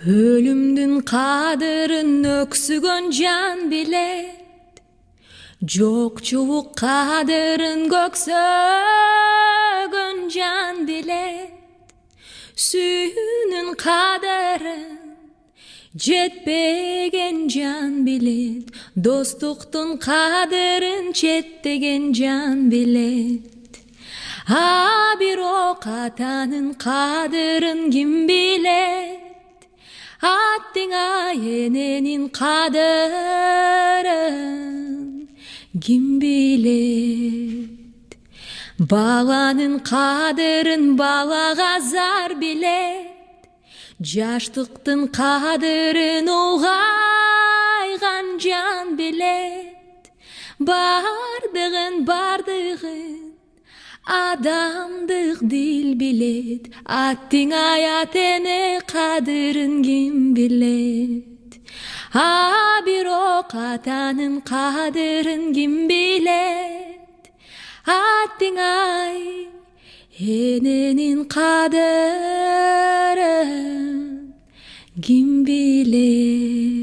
Ölümdün kadırın öksügön can bilet. Jokçuluk kadırın göksögön can bilet. Sүйүүнүн кадырын жетпеген жан билет. Достуктун кадырын четтеген жан билет. А бирок атанын кадырын ким билет? Аттыңа эненин кадырын ким билет? Баланын кадырын балага зар билет. Жаштыктын кадырын улгайган жан билет. Бардыгын адамдык дил билет. Аттыңа эне кадырын ким билет? А бирок атанын кадырын ким билет? Аттыңай эненин кадырын ким билет?